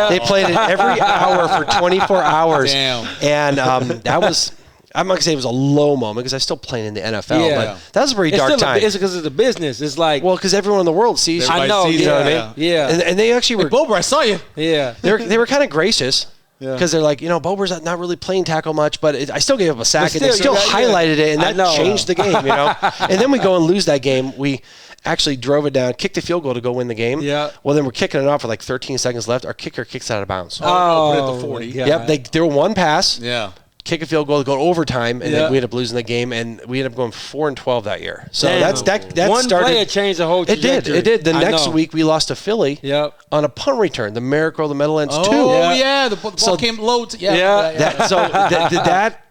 They played it every hour for 24 hours. Damn. And that was... I'm not going to say it was a low moment because I was still playing in the NFL, but that was a pretty dark time. It's because it's a business. It's like... Well, because everyone in the world sees you. I know. You know what I mean? Yeah. And they actually were... Hey, Bober, I saw you. Yeah. They were kind of gracious. Because they're like, you know, Bober's not really playing tackle much, but I still gave up a sack, and they still highlighted it, and that changed the game, you know. And then we go and lose that game. We actually drove it down, kicked a field goal to go win the game. Yeah. Well, then we're kicking it off with like 13 seconds left. Our kicker kicks out of bounds. Put it at the 40. Yep. They threw one pass. Yeah. Kick a field goal, go to overtime, and then we ended up losing the game, and we ended up going 4-12 that year. So that one started. Play changed the whole trajectory. It did. The next week we lost to Philly on a punt return. The Miracle of the Meadowlands 2. Oh yeah, the ball came low. That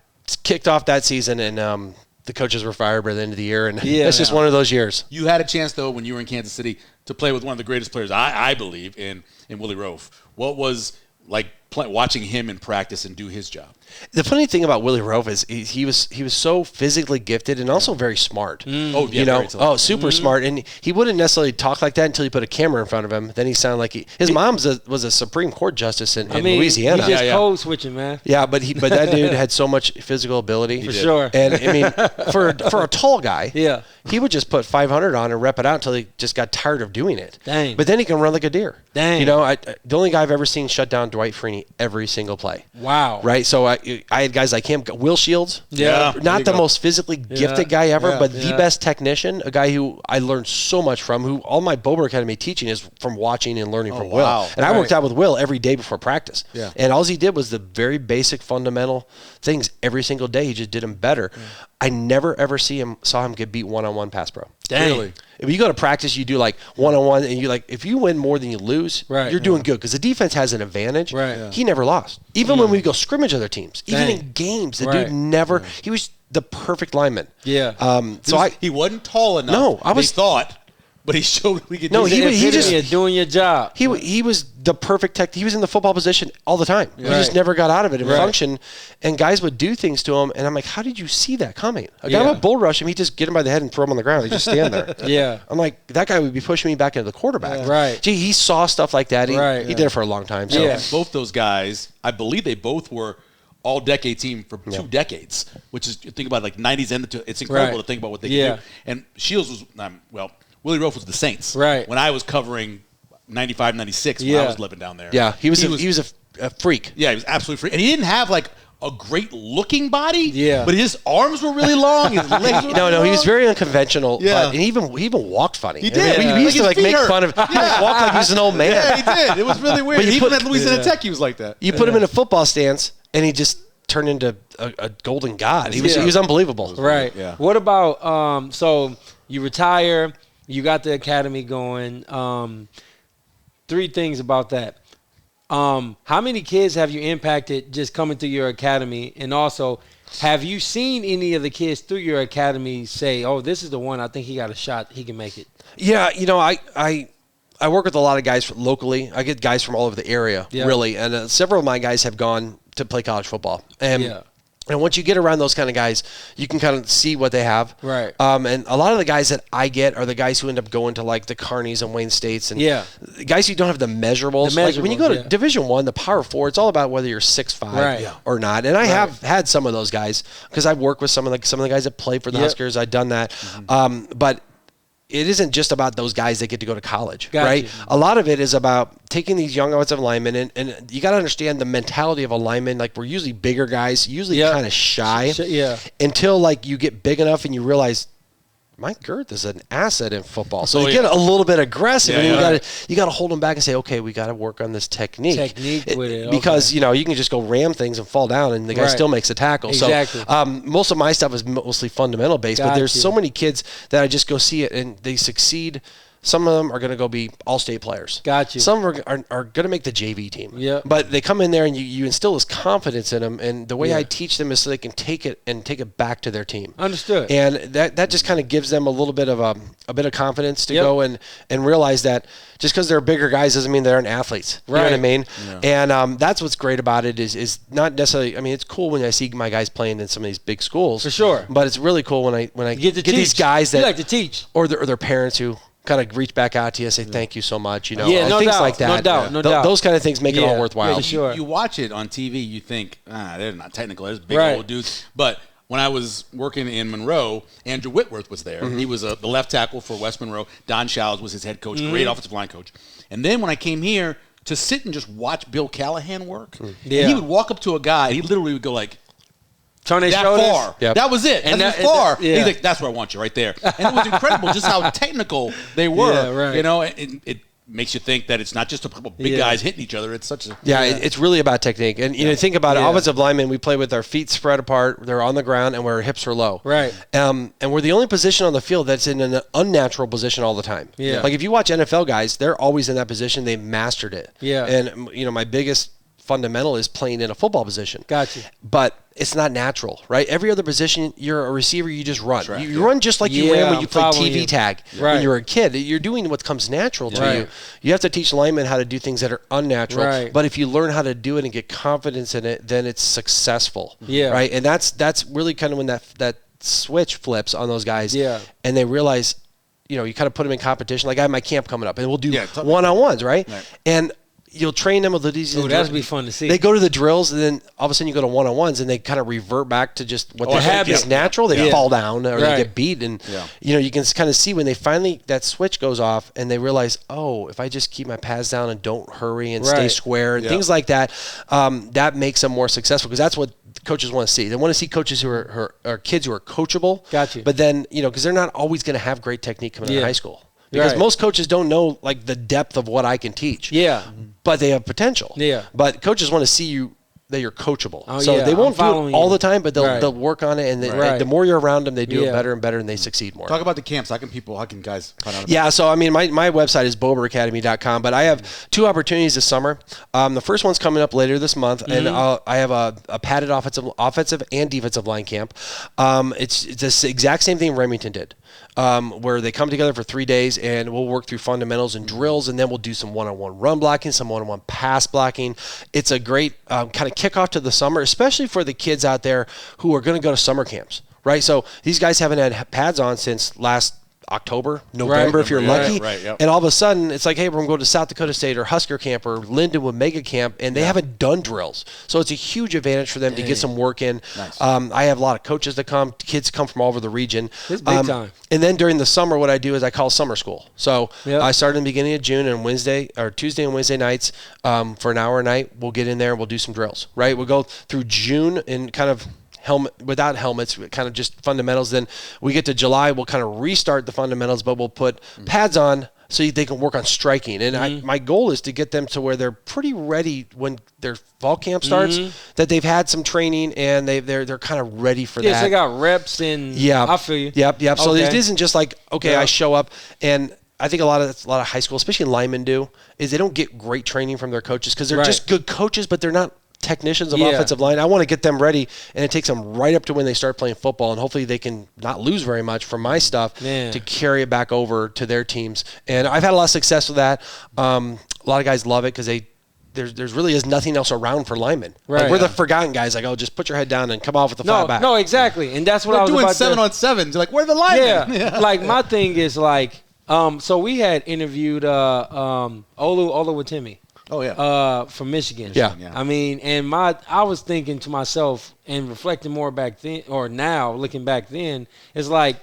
kicked off that season, and the coaches were fired by the end of the year, and it's just one of those years. You had a chance though when you were in Kansas City to play with one of the greatest players I believe in Willie Roaf. What was like watching him in practice and do his job? The funny thing about Willie Roaf is he was so physically gifted and also very smart. Super smart. And he wouldn't necessarily talk like that until you put a camera in front of him. Then he sounded like his mom was a Supreme Court justice in Louisiana. He's just code switching, man. Yeah, but that dude had so much physical ability. For sure. And I mean, for a tall guy, he would just put 500 on and rep it out until he just got tired of doing it. Dang. But then he can run like a deer. Dang. You know, the only guy I've ever seen shut down Dwight Freeney every single play. Wow. Right? So I had guys like him, Will Shields. Yeah. Not the most physically gifted guy ever, but the best technician, a guy who I learned so much from, who all my Bober Academy teaching is from watching and learning from Will. And I worked out with Will every day before practice. Yeah. And all he did was the very basic fundamental things every single day. He just did them better. Yeah. I never ever saw him get beat one-on-one pass pro. Dang. Really? If you go to practice, you do like one-on-one, and if you win more than you lose, you're doing good because the defense has an advantage. Right. Yeah. He never lost. Even when we go scrimmage other teams, even in games, the dude never. He was the perfect lineman. Yeah. He wasn't tall enough. No, I was thought. but he showed we could. No, he just doing your job. He was the perfect tech. He was in the football position all the time. He just never got out of it and functioned. And guys would do things to him, and I'm like, how did you see that coming? A guy would bull rush him. He'd just get him by the head and throw him on the ground. He'd just stand there. Yeah. I'm like, that guy would be pushing me back into the quarterback. Right. Gee, he saw stuff like that. He did it for a long time. So. Yeah. Both those guys, I believe they both were all-decade team for 2 decades, which is, you think about like 90s and it's incredible to think about what they can do. And Shields was, Willie Roaf was the Saints. Right. When I was covering 95, 96, when I was living down there. Yeah, he was a freak. Yeah, he was absolutely freak. And he didn't have like a great-looking body. Yeah. But his arms were really long. His legs were really long. He was very unconventional. Yeah. But, and he even walked funny. He did. We used to like make fun of. He would walk like he was an old man. Yeah, he did. It was really weird. Even at Louisiana Tech, he was like that. You put him in a football stance, and he just turned into a golden god. He was unbelievable. Right. Yeah. What about so you retire, you got the academy going. 3 things about that. How many kids have you impacted just coming through your academy? And also, have you seen any of the kids through your academy say, oh, this is the one, I think he got a shot, he can make it? Yeah, I work with a lot of guys locally. I get guys from all over the area, really. And several of my guys have gone to play college football. And once you get around those kind of guys, you can kind of see what they have. Right. And a lot of the guys that I get are the guys who end up going to like the Carneys and Wayne States and guys who don't have the measurables. Like when you go to Division I, the Power 4, it's all about whether you're 6'5" or not. And I have had some of those guys because I've worked with some of the guys that play for the Huskers. I've done that. But it isn't just about those guys that get to go to college, right? A lot of it is about taking these young offensive linemen, and you got to understand the mentality of a lineman. Like, we're usually bigger guys, usually kind of shy, until like you get big enough and you realize, my girth is an asset in football. So you get a little bit aggressive, and you got to hold them back and say, okay, we got to work on this technique. With it. Because you can just go ram things and fall down, and the guy still makes a tackle. Exactly. So most of my stuff is mostly fundamental based, but there's so many kids that I just go see it and they succeed. Some of them are going to go be all-state players. Some are going to make the JV team. But they come in there and you instill this confidence in them. And the way I teach them is so they can take it back to their team. Understood. And that just kind of gives them a little bit of a bit of confidence to go and realize that just because they're bigger guys doesn't mean they aren't athletes. You know what I mean? Yeah. And that's what's great about it is not necessarily. I mean, it's cool when I see my guys playing in some of these big schools. For sure. But it's really cool when I get these guys that you like to teach, or their parents who kind of reach back out to you and say thank you so much, no things doubt, like that. No doubt. Those kind of things make it all worthwhile. For sure. You watch it on TV, you think, they're not technical, they're big old dudes. But when I was working in Monroe, Andrew Whitworth was there. He was the left tackle for West Monroe. Don Showers was his head coach, great offensive line coach. And then when I came here to sit and just watch Bill Callahan work, and he would walk up to a guy, and he literally would go like, turn his that shoulders. far. Yep. That was it. And that was far. He's like, that's where I want you, right there. And it was incredible just how technical they were. It makes you think that it's not just a couple big guys hitting each other. It's such a it's really about technique. And think about it. Offensive linemen, we play with our feet spread apart. They're on the ground, and our hips are low. Right. And we're the only position on the field that's in an unnatural position all the time. Yeah. Like if you watch NFL guys, they're always in that position. They mastered it. Yeah. And my biggest fundamental is playing in a football position. Gotcha. But it's not natural, right? Every other position, you're a receiver, you just run. You run just like you ran when you played TV tag when you were a kid. You're doing what comes natural to you. You have to teach linemen how to do things that are unnatural. Right. But if you learn how to do it and get confidence in it, then it's successful. Yeah. Right? And that's really kind of when that switch flips on those guys. Yeah. And they realize, you kind of put them in competition. Like I have my camp coming up, and we'll do one-on-ones, right? And you'll train them with these. Oh, that'd be fun to see. They go to the drills, and then all of a sudden you go to one-on-ones, and they kind of revert back to just what they have is natural. They fall down or they get beat, and you can kind of see when they finally that switch goes off, and they realize, oh, if I just keep my pads down and don't hurry and stay square and things like that, that makes them more successful because that's what coaches want to see. They want to see coaches who are kids who are coachable. Gotcha. But then because they're not always going to have great technique coming out of high school. Because most coaches don't know like the depth of what I can teach. Yeah. But they have potential. Yeah. But coaches want to see you that you're coachable. Oh, so yeah, they won't do it all the time, but Right. they'll work on it, and the more you're around them, they do it better and better, and they succeed more. Talk about the camps. How can guys find out about Yeah, so I mean, my website is boberacademy.com, but I have 2 opportunities this summer. The first one's coming up later this month, and I have a padded offensive and defensive line camp. It's the exact same thing Remington did, where they come together for 3 days, and we'll work through fundamentals and drills, and then we'll do some one-on-one run blocking, some one-on-one pass blocking. It's a great kind of kickoff to the summer, especially for the kids out there who are going to go to summer camps, right? So these guys haven't had pads on since last October, November, if you're lucky. Yep. And all of a sudden, it's like, hey, we're going to go to South Dakota State or Husker camp or Lindenwood Mega Camp, and they haven't done drills. So it's a huge advantage for them to get some work in. Nice. I have a lot of coaches that come. Kids come from all over the region. It's big time. And then during the summer, what I do is I call summer school. So I start in the beginning of June, and Tuesday and Wednesday nights for an hour a night, we'll get in there and we'll do some drills, right? We'll go through June and kind of without helmets, kind of just fundamentals. Then we get to July, we'll kind of restart the fundamentals, but we'll put pads on so they can work on striking. And my goal is to get them to where they're pretty ready when their fall camp starts, that they've had some training and they're kind of ready for that. Yes, they got reps and I feel you. Yep. So it isn't just like, I show up, and I think a lot of high school, especially linemen do, is they don't get great training from their coaches because they're just good coaches, but they're not technicians of offensive line. I want to get them ready, and it takes them right up to when they start playing football, and hopefully they can not lose very much from my stuff to carry it back over to their teams. And I've had a lot of success with that. A lot of guys love it because there's really is nothing else around for linemen. Right. Like we're the forgotten guys. Like, just put your head down and come off with the flat back. No, exactly. And that's what I was doing about 7-on-7s. Like, where are the linemen? Yeah. Like, my thing is, like, so we had interviewed Olu Watimi. Oh, yeah. From Michigan. Yeah. I mean, and I was thinking to myself and reflecting more back then, or now looking back then, it's like,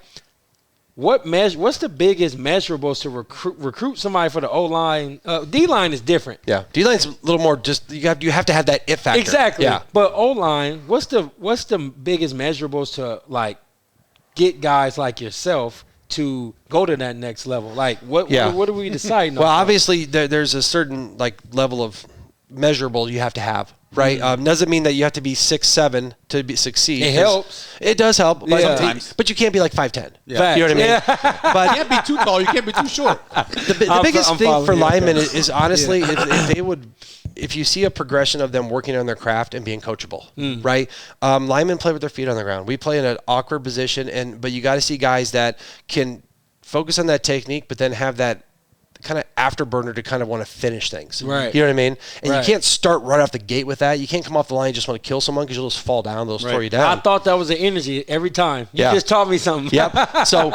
what's the biggest measurables to recruit somebody for the O-line? D-line is different. Yeah. D-line's a little more just, you have to have that it factor. Exactly. Yeah. But O-line, what's the biggest measurables to, like, get guys like yourself to go to that next level? Like, what are we deciding Well, on? obviously, there's a certain, like, level of measurable you have to have, right? Doesn't mean that you have to be 6'7" to succeed. It helps. It does help. But sometimes. But you can't be like 5'10". Yeah. You know what I mean? Yeah. But You can't be too tall. You can't be too short. the biggest I'm thing for following you. linemen is honestly, if you see a progression of them working on their craft and being coachable, right? Linemen play with their feet on the ground. We play in an awkward position, but you got to see guys that can focus on that technique, but then have that kind of afterburner to kind of want to finish things. Right. You know what I mean? And Right. you can't start right off the gate with that. You can't come off the line and just want to kill someone because you'll just fall down. They'll throw you down. I thought that was the energy every time. You just taught me something. Yep. So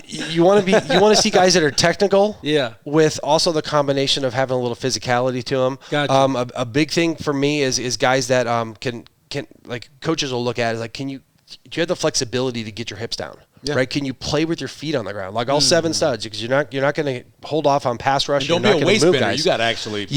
you want to see guys that are technical. Yeah. With also the combination of having a little physicality to them. Gotcha. A big thing for me is guys that can like coaches will look at is like, do you have the flexibility to get your hips down? Yeah. Right? Can you play with your feet on the ground like all 7 studs? Because you're not going to hold off on pass rush. And don't you're be not a gonna waist move spinner. guys. You got to actually.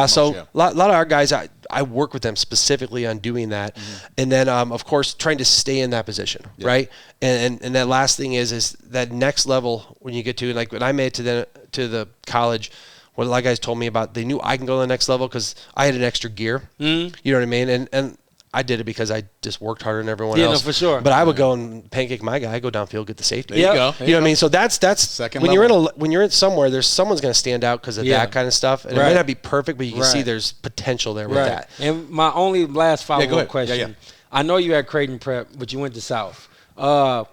So a lot of our guys, I work with them specifically on doing that, and then of course trying to stay in that position, right? And that last thing is that next level when you get to, like when I made it to the college. What a lot of guys told me about, they knew I can go to the next level because I had an extra gear. You know what I mean? And I did it because I just worked harder than everyone else. Yeah, no, for sure. But I would go and pancake my guy. I go downfield, get the safety. There you go. You know what I mean? So that's Second when level. you're in somewhere, someone's going to stand out because of that kind of stuff. And it may not be perfect, but you can see there's potential there with that. And my only last go follow-up ahead. question. Yeah. I know you had Creighton prep, but you went to South. I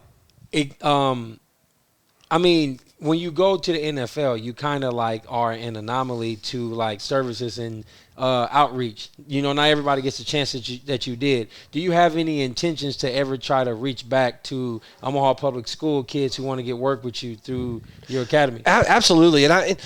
mean, when you go to the NFL, you kind of like are an anomaly to like services and outreach. You know, not everybody gets the chance that you did. Do you have any intentions to ever try to reach back to Omaha Public School kids who want to get work with you through your academy? Absolutely. And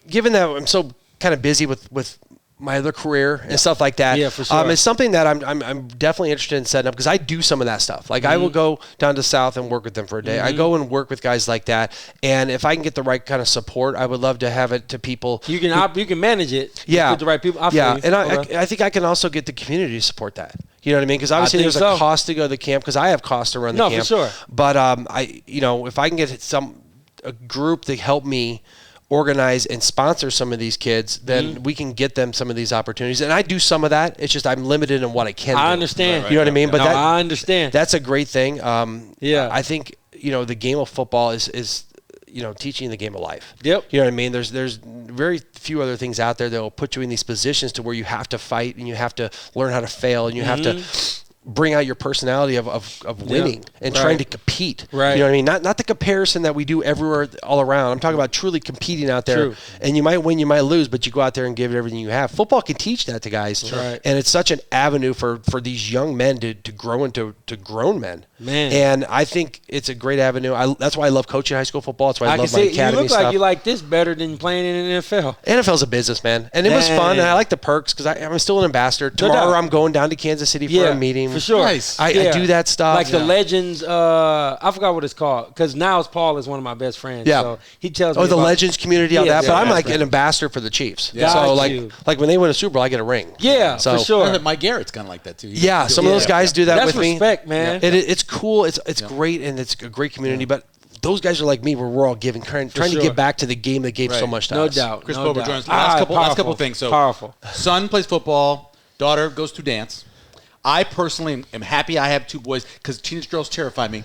given that I'm so kind of busy with my other career and stuff like that. Yeah, for sure. It's something that I'm definitely interested in setting up because I do some of that stuff. Like I will go down to South and work with them for a day. I go and work with guys like that. And if I can get the right kind of support, I would love to have it to people. You can manage it. Yeah. With the right people. And I think I can also get the community to support that. You know what I mean? Because obviously there's a cost to go to the camp because I have costs to run the camp. No, for sure. But if I can get a group to help me, organize and sponsor some of these kids, then we can get them some of these opportunities. And I do some of that. It's just I'm limited in what I can do. I understand. You know what I mean? But I understand. That's a great thing. Yeah. I think, the game of football is teaching the game of life. Yep. You know what I mean? There's very few other things out there that will put you in these positions to where you have to fight and you have to learn how to fail and you have to bring out your personality of winning and trying to compete. Right. You know what I mean? Not the comparison that we do everywhere all around. I'm talking about truly competing out there. True. And you might win, you might lose, but you go out there and give it everything you have. Football can teach that to guys. Right. And it's such an avenue for these young men to grow into grown men. Man. And I think it's a great avenue. That's why I love coaching high school football. That's why I love my academy you look stuff. like you like this better than playing in the NFL. NFL's a business, man. And it was fun. And I like the perks because I'm still an ambassador. Tomorrow I'm going down to Kansas City for a meeting. For sure. Nice. I do that stuff. Like the Legends, I forgot what it's called, because now Paul is one of my best friends. Yeah. So he tells me the about Legends community, all that. Yeah, But I'm yeah, like right. an ambassador for the Chiefs. Got So you. like when they win a Super Bowl, I get a ring. Yeah, So- for sure. Mike Garrett's kind of like that too. Yeah, some of those guys do that That's with me. respect, man. It's cool. It's great, and it's a great community. But those guys are like me, where we're all giving, trying to sure. give back to the game that gave so much to No us. doubt. Chris no Bober doubt. joins. Last couple Powerful. things. So Powerful. son plays football, daughter goes to dance. I personally am happy I have two boys because teenage girls terrify me.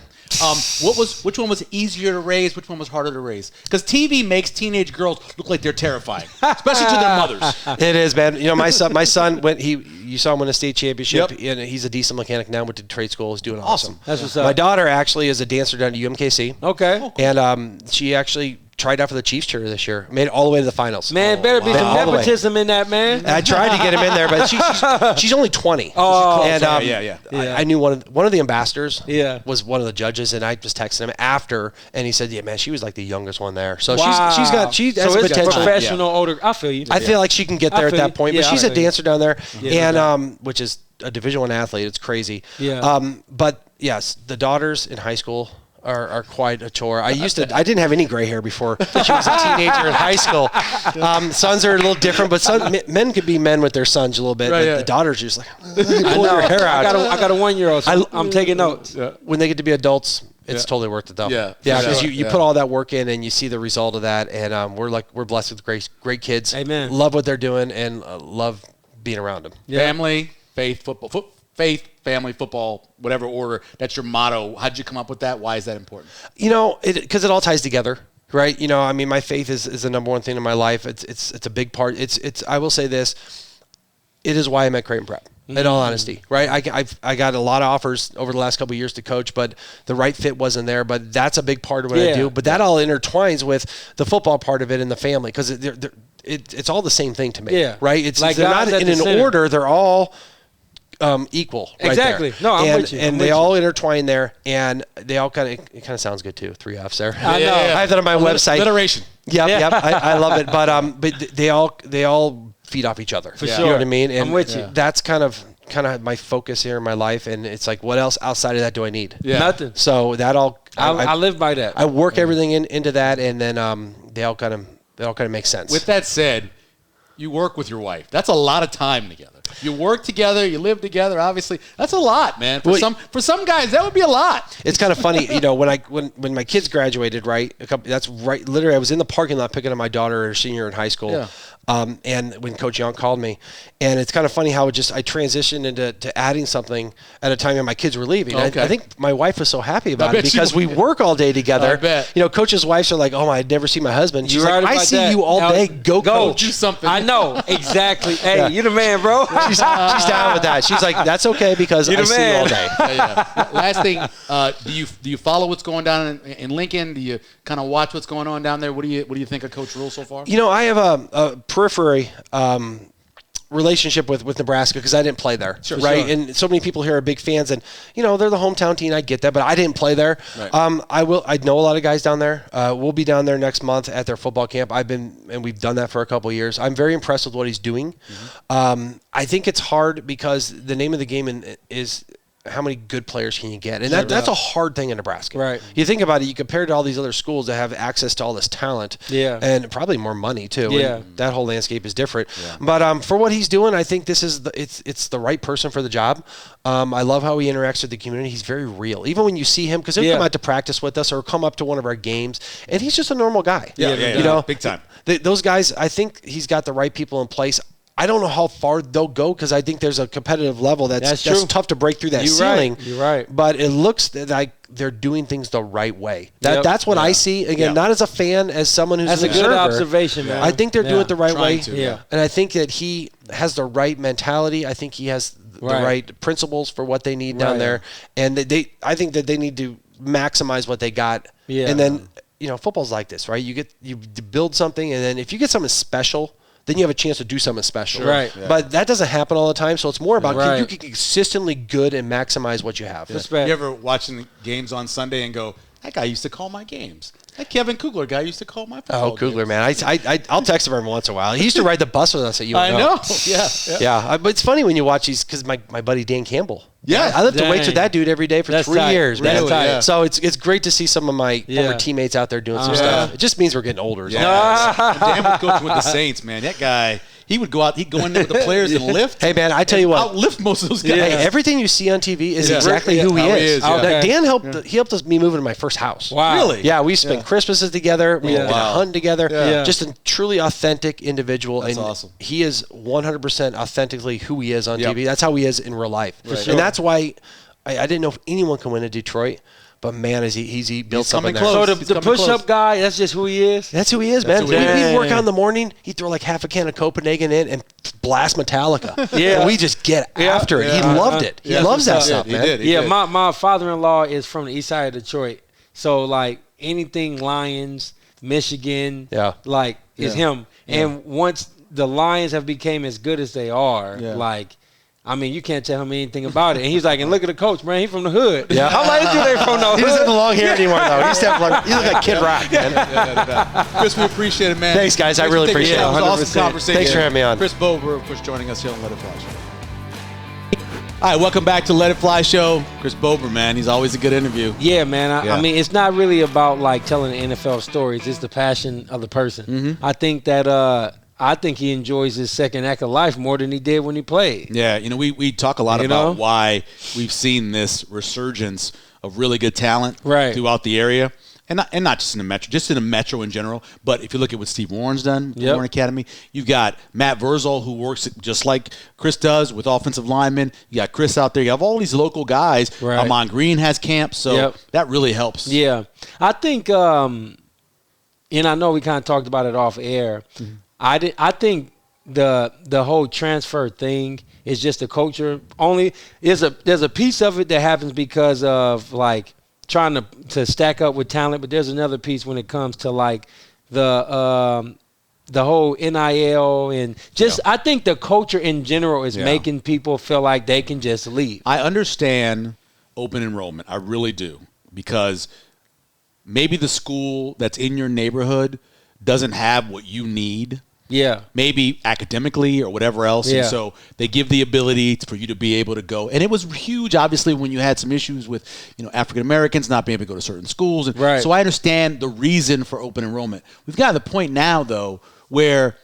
Which one was easier to raise? Which one was harder to raise? Because TV makes teenage girls look like they're terrifying, especially to their mothers. It is, man. My son went. You saw him win a state championship, and he's a diesel mechanic now. Went to trade school. He's doing awesome. That's what's up. My daughter actually is a dancer down at UMKC. Okay. And she actually tried out for the Chiefs cheer this year. Made it all the way to the finals. Man, better be some All the way. nepotism in that, man. I tried to get him in there, but she's only 20. Oh, and yeah. I knew one of the ambassadors. Yeah. Was one of the judges, and I just texted him after, and he said, "Yeah, man, she was like the youngest one there." So Wow. she has so it's potential. professional older. I feel you. I feel like she can get there at feel that you. point, Yeah, but I she's a feel you. dancer down there, Yeah, and which is a Division I athlete. It's crazy. Yeah. But yes, the daughters in high school are quite a chore. I didn't have any gray hair before she was a teenager in high school. Sons are a little different, but men could be men with their sons a little bit. Right, but yeah. the daughters are just like pull your hair out. I got a 1-year-old, so I'm taking notes. When they get to be adults, it's totally worth it though. Yeah, because sure. you put all that work in and you see the result of that, and we're blessed with great kids. Amen. Love what they're doing and love being around them. Yeah. Family, faith, football, faith, family, football, whatever order. That's your motto. How did you come up with that? Why is that important? Because it all ties together, right? I mean, my faith is the number one thing in my life. It's a big part. It's I will say this. It is why I'm at Creighton Prep. In all honesty, right? I got a lot of offers over the last couple of years to coach, but the right fit wasn't there. But that's a big part of what I do. But that all intertwines with the football part of it and the family, because it's all the same thing to me, right? They're not in an order. They're all equal. Exactly. Right there. No, I'm with you. And they all intertwine there, and they all it kind of sounds good too. 3 Fs there. I know. Yeah. I have that on my website. Alliteration. Yep. I love it. But they all feed off each other. For You sure. know what I mean? And I'm with you. That's kind of my focus here in my life, and it's like, what else outside of that do I need? Yeah. Nothing. So that all I live by that. I work everything into that, and then they all kind of make sense. With that said, you work with your wife. That's a lot of time together. You work together, you live together. Obviously, that's a lot, man. For some guys, that would be a lot. It's kind of funny, when my kids graduated, right? That's right. Literally, I was in the parking lot picking up my daughter, her senior in high school. Yeah. And when Coach Young called me, and it's kind of funny how I transitioned into adding something at a time when my kids were leaving. Okay. I think my wife was so happy about it bet she because we was. work all day together. I bet. Coaches' wives are like, "Oh, I'd never see my husband." She's You're like, right "I about see that. you all Now, day. Go coach." Do something. I know exactly. Hey, you the man, bro. She's down with that. She's like, "That's okay because You're I the see you all man. day." Yeah. Last thing, do you follow what's going down in Lincoln? Do you kind of watch what's going on down there? What do you think of Coach Rhule so far? I have a periphery relationship with Nebraska because I didn't play there, right? Sure. And so many people here are big fans, and they're the hometown team. I get that, but I didn't play there. Right. I know a lot of guys down there. We'll be down there next month at their football camp. We've done that for a couple of years. I'm very impressed with what he's doing. I think it's hard because the name of the game is how many good players can you get? And that's a hard thing in Nebraska. Right. You think about it, you compare it to all these other schools that have access to all this talent. Yeah. And probably more money too. Yeah. And that whole landscape is different. Yeah. But for what he's doing, I think this is it's the right person for the job. I love how he interacts with the community. He's very real. Even when you see him, because he'll come out to practice with us or come up to one of our games, and he's just a normal guy. You know, big time. Those guys, I think he's got the right people in place. I don't know how far they'll go because I think there's a competitive level that's tough to break through that ceiling. You're right. But it looks like they're doing things the right way. That's what I see. Again, not as a fan, as someone who's an observer. That's a good observation, man. I think they're doing it the right way. Yeah. And I think that he has the right mentality. I think he has the right principles for what they need down there. And I think that they need to maximize what they got. Yeah. And then, football's like this, right? You build something, and then if you get something special, then you have a chance to do something special. Right. Yeah. But that doesn't happen all the time, so it's more about can you get consistently good and maximize what you have. You ever watching the games on Sunday and go, that guy used to call my games. That Kevin Kugler guy used to call my football Kugler, games. man. I'll text him every once in a while. He used to ride the bus with us at UNO. I know. Yeah. But it's funny when you watch these because my buddy Dan Campbell. Yeah. I lived to weights with that dude every day for 3 years, man. Really? Yeah. So it's great to see some of my former teammates out there doing some stuff. It just means we're getting older. Dan was coaching with the Saints, man. That guy, he would go out, he'd go in there with the players and lift. Hey, man, I tell you what. Outlift most of those guys. Hey, everything you see on TV is exactly who he is. Dan helped us me move into my first house. Wow. Really? Yeah, we spent Christmases together. We did a hunt together. Yeah. Just a truly authentic individual. That's and awesome. He is 100% authentically who he is on TV. That's how he is in real life. Sure. And that's why I didn't know if anyone can win in Detroit. But, man, he built something there. So the push-up guy, that's just who he is? That's who he is, man. We'd work out in the morning. He'd throw like half a can of Copenhagen in and blast Metallica. And we just get after it. He loved it. He loves that stuff, man. He did. My father-in-law is from the east side of Detroit. So, like, anything Lions, Michigan, is him. And once the Lions have became as good as they are, you can't tell him anything about it. And he's like, and look at the coach, man. He's from the hood. Yeah. I'm like, dude, they from the hood. He doesn't have the long hair anymore, though. He used to have he looked like Kid Rock, man. Chris, we appreciate it, man. Thanks, guys. I really appreciate it. It was an awesome conversation. Thanks for having me on. Chris Bober, of course, joining us here on Let It Fly Show. All right, welcome back to Let It Fly Show. Chris Bober, man. He's always a good interview. Yeah, man. I mean, it's not really about, like, telling NFL stories. It's the passion of the person. Mm-hmm. I think that I think he enjoys his second act of life more than he did when he played. Yeah, we talk a lot about why we've seen this resurgence of really good talent throughout the area. And not just in the metro, just in the metro in general. But if you look at what Steve Warren's done with the Warren Academy, you've got Matt Verzal, who works just like Chris does with offensive linemen. You got Chris out there. You have all these local guys. Right. Amon Green has camps, so that really helps. Yeah. I think, and I know we kind of talked about it off air, I think the whole transfer thing is just a culture. Only there's a piece of it that happens because of like trying to stack up with talent, but there's another piece when it comes to like the whole NIL and just I think the culture in general is making people feel like they can just leave. I understand open enrollment. I really do, because maybe the school that's in your neighborhood doesn't have what you need. Yeah. Maybe academically or whatever else. Yeah. And so they give the ability for you to be able to go. And it was huge, obviously, when you had some issues with, African Americans not being able to go to certain schools. And so I understand the reason for open enrollment. We've got to the point now, though, where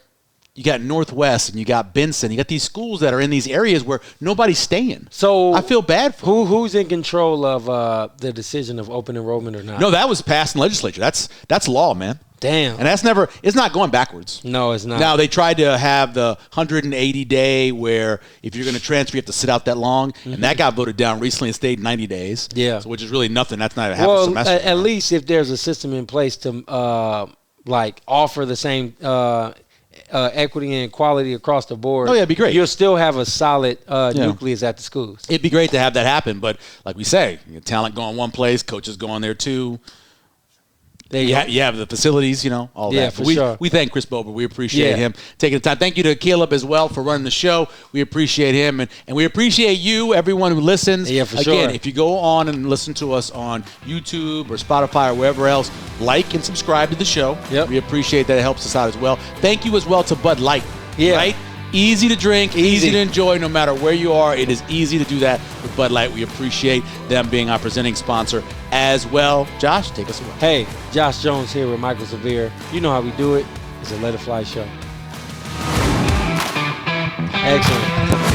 you got Northwest and you got Benson. You got these schools that are in these areas where nobody's staying. So I feel bad for who's in control of the decision of open enrollment or not? No, that was passed in the legislature. That's law, man. Damn. And it's not going backwards. No, it's not. Now, they tried to have the 180-day where if you're going to transfer, you have to sit out that long. Mm-hmm. And that got voted down recently. It stayed 90 days. Yeah. So, which is really nothing. That's not half a semester. At least if there's a system in place to, offer the same equity and equality across the board. Oh, yeah, it'd be great. You'll still have a solid nucleus at the schools. It'd be great to have that happen. But like we say, talent going one place, coaches going there too. You have the facilities, all that. Yeah, for sure. We thank Chris Bober. We appreciate him taking the time. Thank you to Caleb as well for running the show. We appreciate him. And we appreciate you, everyone who listens. Yeah, for sure. Again, if you go on and listen to us on YouTube or Spotify or wherever else, like and subscribe to the show. Yep. We appreciate that. It helps us out as well. Thank you as well to Bud Light. Yeah. Right? Easy to drink, easy to enjoy no matter where you are. It is easy to do that with Bud Light. We appreciate them being our presenting sponsor as well. Josh, take us away. Hey, Josh Jones here with Michael Sevier. You know how we do it. It's a Let It Fly show. Excellent.